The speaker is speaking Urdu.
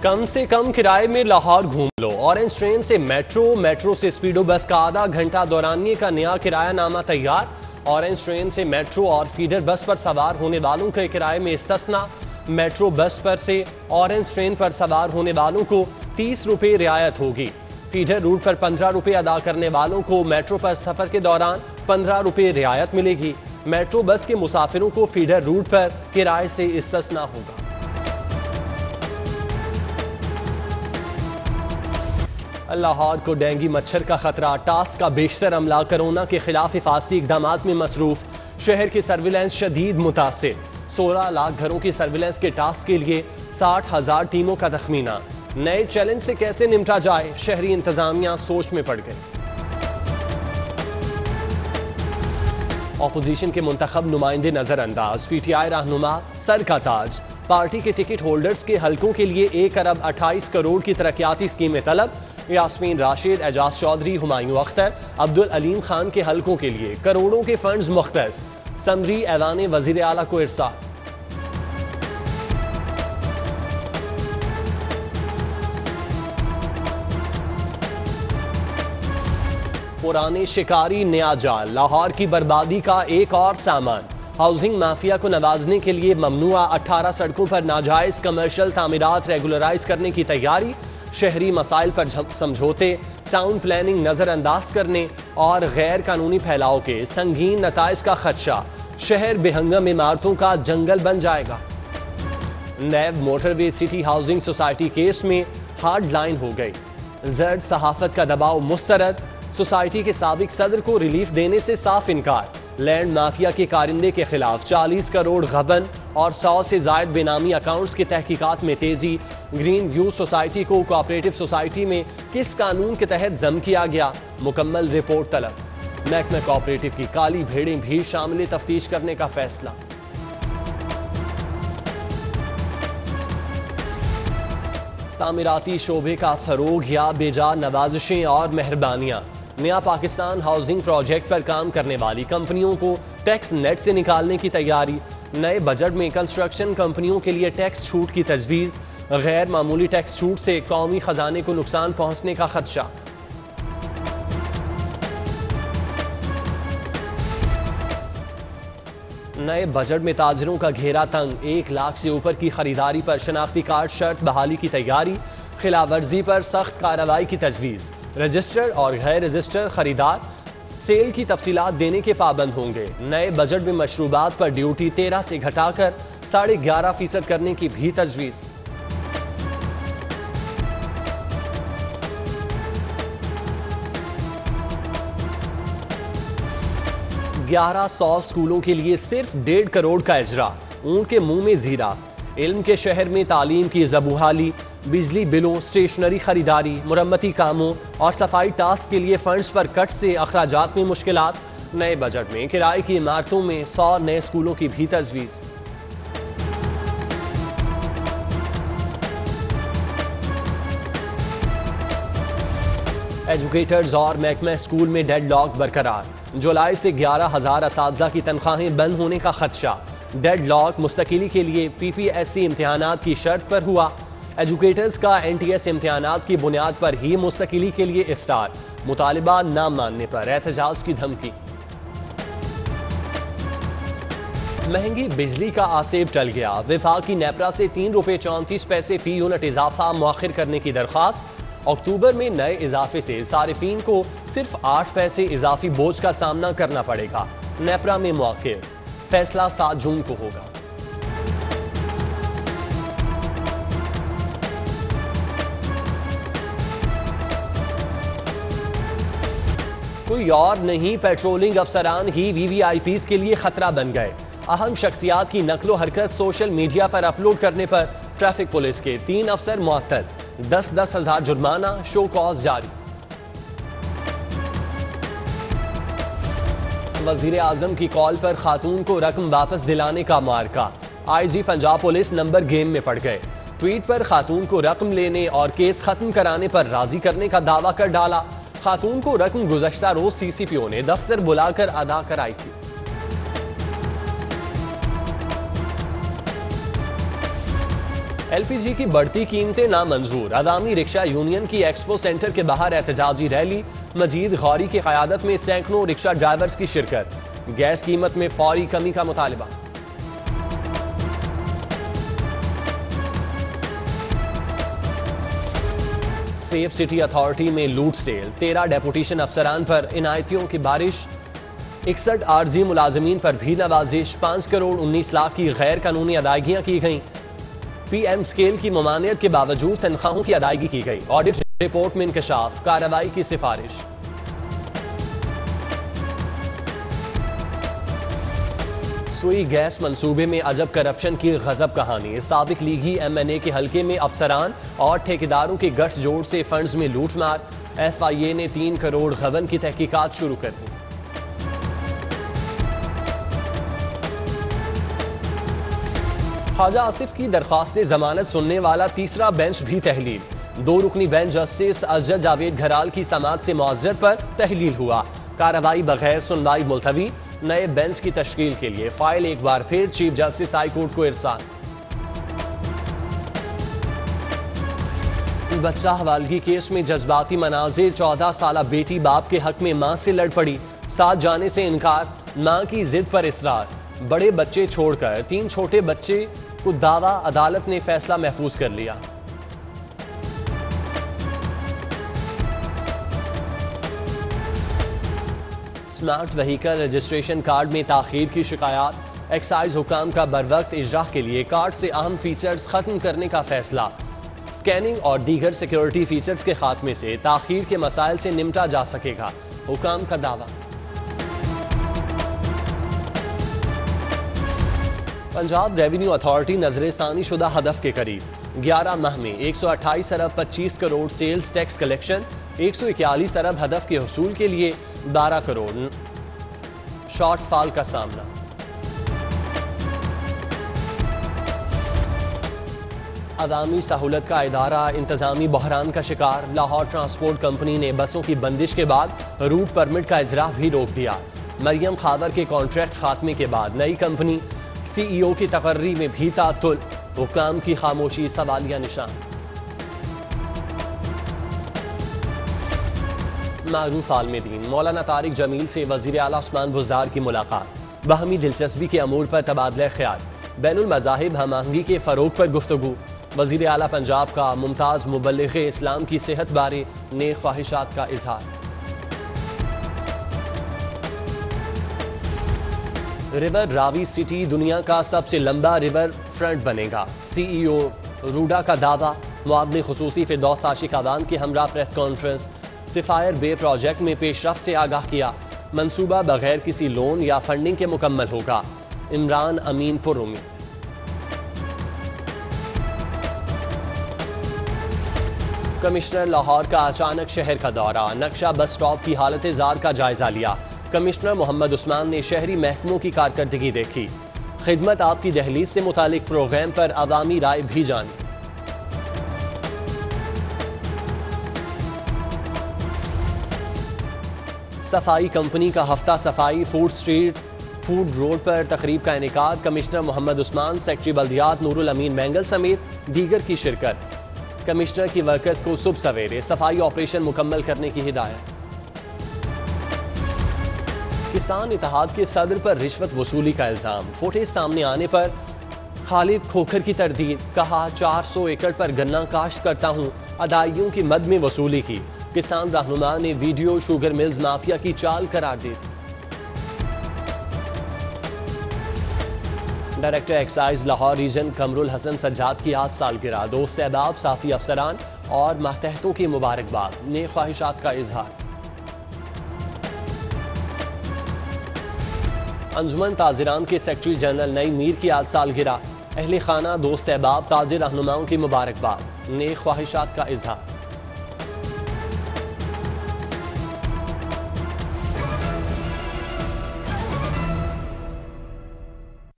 کم سے کم کرائے میں لاہور گھوم لو۔ اورنج ٹرین سے میٹرو سے اسپیڈو بس کا آدھا گھنٹہ دورانیے کا نیا کرایہ نامہ تیار۔ اورنج ٹرین سے میٹرو اور فیڈر بس پر سوار ہونے والوں کے کرائے میں استثنا۔ میٹرو بس پر سے اورنج ٹرین پر سوار ہونے والوں کو 30 روپے رعایت ہوگی۔ فیڈر روٹ پر 15 روپے ادا کرنے والوں کو میٹرو پر سفر کے دوران 15 روپے رعایت ملے گی۔ میٹرو بس کے مسافروں کو فیڈر روٹ پر کرائے سے استثنا ہوگا۔ لاہور کو ڈینگی مچھر کا خطرہ، ٹاسک کا بیشتر عملہ کورونا کے خلاف حفاظتی اقدامات میں مصروف۔ شہر کی سرویلنس شدید متاثر، 16 لاکھ گھروں کی سرویلنس کے ٹاسک کے لیے 60,000 ٹیموں کا تخمینہ۔ نئے چیلنج سے کیسے نمٹا جائے، شہری انتظامیہ سوچ میں پڑ گئی۔ اپوزیشن کے منتخب نمائندے نظر انداز، پی ٹی آئی رہنما سر کا تاج۔ پارٹی کے ٹکٹ ہولڈرز کے حلقوں کے لیے 1 ارب 28 کروڑ کی ترقیاتی اسکیمیں طلب۔ یاسمین راشد، اعجاز چودھری، ہمایوں اختر، عبدالعلیم خان کے حلقوں کے لیے کروڑوں کے فنڈز مختص۔ سمری ایوان وزیر اعلیٰ کو ارسال۔ پرانے شکاری نیا جال، لاہور کی بربادی کا ایک اور سامان۔ ہاؤسنگ مافیا کو نوازنے کے لیے ممنوع 18 سڑکوں پر ناجائز کمرشل تعمیرات ریگولرائز کرنے کی تیاری۔ شہری مسائل پر سمجھوتے، ٹاؤن پلاننگ نظر انداز کرنے اور غیر قانونی پھیلاؤ کے سنگین نتائج کا خدشہ۔ شہر بے ہنگم عمارتوں کا جنگل بن جائے گا۔ نیب موٹر وے سٹی ہاؤسنگ سوسائٹی کیس میں ہارڈ لائن ہو گئی۔ زرد صحافت کا دباؤ مسترد، سوسائٹی کے سابق صدر کو ریلیف دینے سے صاف انکار۔ لینڈ مافیا کے کارندے کے خلاف 40 کروڑ غبن اور 100 سے زائد بے نامی اکاؤنٹس کی تحقیقات میں تیزی۔ گرین ویو سوسائٹی کو کوآپریٹو سوسائٹی میں کس قانون کے تحت ضم کیا گیا، مکمل رپورٹ طلب۔ محکمہ کوآپریٹو کی کالی بھیڑیں بھی شامل تفتیش کرنے کا فیصلہ۔ تعمیراتی شعبے کا فروغ یا بے جا نوازشیں اور مہربانیاں۔ نیا پاکستان ہاؤسنگ پروجیکٹ پر کام کرنے والی کمپنیوں کو ٹیکس نیٹ سے نکالنے کی تیاری۔ نئے بجٹ میں کنسٹرکشن کمپنیوں کے لیے ٹیکس چھوٹ کی تجویز۔ غیر معمولی ٹیکس چھوٹ سے قومی خزانے کو نقصان پہنچنے کا خدشہ۔ نئے بجٹ میں تاجروں کا گھیرا تنگ، 1 لاکھ سے اوپر کی خریداری پر شناختی کارڈ شرط بحالی کی تیاری۔ خلاف ورزی پر سخت کارروائی کی تجویز۔ رجسٹر اور غیر رجسٹر خریدار سیل کی تفصیلات دینے کے پابند ہوں گے۔ نئے بجٹ میں مشروبات پر ڈیوٹی 13 سے گھٹا کر 11.5% کرنے کی بھی تجویز۔ گیارہ 100 اسکولوں کے لیے صرف 1.5 کروڑ کا اجرا، اونٹ کے منہ میں زیرہ۔ علم کے شہر میں تعلیم کی زبوحالی، بجلی بلوں، اسٹیشنری خریداری، مرمتی کاموں اور صفائی ٹاسک کے لیے فنڈز پر کٹ سے اخراجات میں مشکلات۔ نئے بجٹ میں کرائے کی عمارتوں میں 100 نئے اسکولوں کی بھی تجویز۔ ایجوکیٹرز اور محکمہ اسکول میں ڈیڈ لاک برقرار۔ جولائی سے 11,000 اساتذہ کی تنخواہیں بند ہونے کا خدشہ۔ ڈیڈ لاک مستقلی کے لیے PPSC امتحانات کی شرط پر ہوا۔ ایجوکیٹرز کا NTS امتحانات کی بنیاد پر ہی مستقلی کے لیے اسٹار۔ مطالبہ نہ ماننے پر احتجاج کی دھمکی۔ مہنگی بجلی کا آسیب ٹل گیا، وفاق کی نیپرا سے 3 روپے 34 پیسے فی یونٹ اضافہ مؤخر کرنے کی درخواست۔ اکتوبر میں نئے اضافے سے صارفین کو صرف 8 پیسے اضافی بوجھ کا سامنا کرنا پڑے گا۔ نیپرا میں مؤخر، فیصلہ 7 جون کو ہوگا۔ کوئی اور نہیں، پیٹرولنگ افسران ہی VVIPs کے لیے خطرہ بن گئے۔ اہم شخصیات کی نقل و حرکت سوشل میڈیا پر اپلوڈ کرنے پر ٹریفک پولیس کے 3 افسر معطل، 10,000 ہزار جرمانہ، شو کاز جاری۔ وزیر اعظم کی کال پر خاتون کو رقم واپس دلانے کا معرکہ، IG Punjab police number game میں پڑ گئے۔ ٹویٹ پر خاتون کو رقم لینے اور کیس ختم کرانے پر راضی کرنے کا دعویٰ کر ڈالا۔ خاتون کو رقم گزشتہ روز CCPO نے دفتر بلا کر ادا کرائی تھی۔ LPG کی بڑھتی قیمتیں نامنظور، عوامی رکشہ یونین کی ایکسپو سینٹر کے باہر احتجاجی ریلی، مجید غوری کی قیادت میں سینکڑوں رکشہ ڈرائیورز کی شرکت، گیس قیمت میں فوری کمی کا مطالبہ۔ سیف سٹی اتھارٹی میں لوٹ سیل، 13 ڈیپوٹیشن افسران پر عنایتیوں کی بارش، 61 عارضی ملازمین پر بھی نوازش، 5 کروڑ 19 لاکھ کی غیر قانونی ادائیگیاں کی گئیں، PM اسکیل کی ممانعت کے باوجود تنخواہوں کی ادائیگی کی گئی، آڈٹ رپورٹ میں انکشاف، کارروائی کی سفارش۔ سوئی گیس منصوبے میں عجب کرپشن کی غضب کہانی، سابق لیگی MNA کے حلقے میں افسران اور ٹھیکیداروں کے گٹھ جوڑ سے فنڈز میں لوٹ مار، FIA نے 3 کروڑ غبن کی تحقیقات شروع کر دی۔ خواجہ آصف کی درخواست ضمانت سننے والا تیسرا بینچ بھی تحلیل، 2 رکنی بینچ جسٹس اسجد جاوید گھرال کی سماعت سے معذرت پر تحلیل ہوا، کارروائی بغیر سنوائی ملتوی، نئے بینچ کی تشکیل کے لیے فائل ایک بار پھر چیف جسٹس ہائی کورٹ کو ارسال۔ بچہ حوالگی کیس میں جذباتی مناظر، 14 سالہ بیٹی باپ کے حق میں ماں سے لڑ پڑی، ساتھ جانے سے انکار، ماں کی ضد پر اصرار، بڑے بچے چھوڑ کر 3 چھوٹے بچے کو دعویٰ، عدالت نے فیصلہ محفوظ کر لیا۔ سمارٹ وہیکل رجسٹریشن کارڈ میں تاخیر کی شکایات، ایکسائز حکام کا بروقت اجرا کے لیے کارڈ سے اہم فیچرز ختم کرنے کا فیصلہ، سکیننگ اور دیگر سیکیورٹی فیچرز کے خاتمے سے تاخیر کے مسائل سے نمٹا جا سکے گا، حکام کا دعویٰ۔ پنجاب ریونیو اتھارٹی نظر ثانی شدہ ہدف کے قریب، 11 ماہ میں 128 ارب 25 کروڑ سیلز ٹیکس کلیکشن، 141 ارب ہدف کے حصول کے لیے 12 کروڑ شارٹ فال کا سامنا۔ عوامی سہولت کا ادارہ انتظامی بحران کا شکار، لاہور ٹرانسپورٹ کمپنی نے بسوں کی بندش کے بعد روٹ پرمٹ کا اجرا بھی روک دیا، مریم خاور کے کانٹریکٹ خاتمے کے بعد نئی کمپنی CEO کی تقرری میں بھی تعطل، حکام کی خاموشی سوالیہ نشان۔ معروف عالم دین مولانا طارق جمیل سے وزیر اعلیٰ عثمان بزدار کی ملاقات، باہمی دلچسپی کے امور پر تبادلہ خیال، بین المذاہب ہم آہنگی کے فروغ پر گفتگو، وزیر اعلیٰ پنجاب کا ممتاز مبلغ اسلام کی صحت بارے نیک خواہشات کا اظہار۔ ریور راوی سٹی دنیا کا سب سے لمبا ریور فرنٹ بنے گا، CEO روڈا کا دعویٰ، معاون خصوصی فردوس عاشق اعوان کے ہمراہ پریس کانفرنس، سفائر بے پروجیکٹ میں پیش رفت سے آگاہ کیا، منصوبہ بغیر کسی لون یا فنڈنگ کے مکمل ہوگا، عمران امین پر امید۔ کمشنر لاہور کا اچانک شہر کا دورہ، نقشہ بس سٹاپ کی حالت زار کا جائزہ لیا، کمشنر محمد عثمان نے شہری محکموں کی کارکردگی دیکھی، خدمت آپ کی دہلیز سے متعلق پروگرام پر عوامی رائے بھی جانی۔ صفائی کمپنی کا ہفتہ صفائی، فوڈ اسٹریٹ فوڈ روڈ پر تقریب کا انعقاد، کمشنر محمد عثمان، سیکرٹری بلدیات نور الامین مینگل سمیت دیگر کی شرکت، کمشنر کی ورکرز کو صبح سویرے صفائی آپریشن مکمل کرنے کی ہدایت۔ کسان اتحاد کے صدر پر رشوت وصولی کا الزام، فوٹیج سامنے آنے پر خالد کھوکھر کی تردید، کہا 400 ایکڑ پر گنا کاشت کرتا ہوں، ادائیگیوں کی مد میں وصولی کی، کسان رہنما نے ویڈیو شوگر ملز مافیا کی چال قرار دی۔ Director excise Lahore region Qamar ul Hassan Sajjad کی 8 سالگرہ، 2 سیداب ساتھی افسران اور ماتحتوں کی مبارکباد، نیک خواہشات کا اظہار۔ انجمن تاجران کے سیکرٹری جنرل نئی میر کی 8 سالگرہ، اہل خانہ، 2 احباب تاجر رہنماؤں کی مبارکباد، نیک خواہشات کا اظہار۔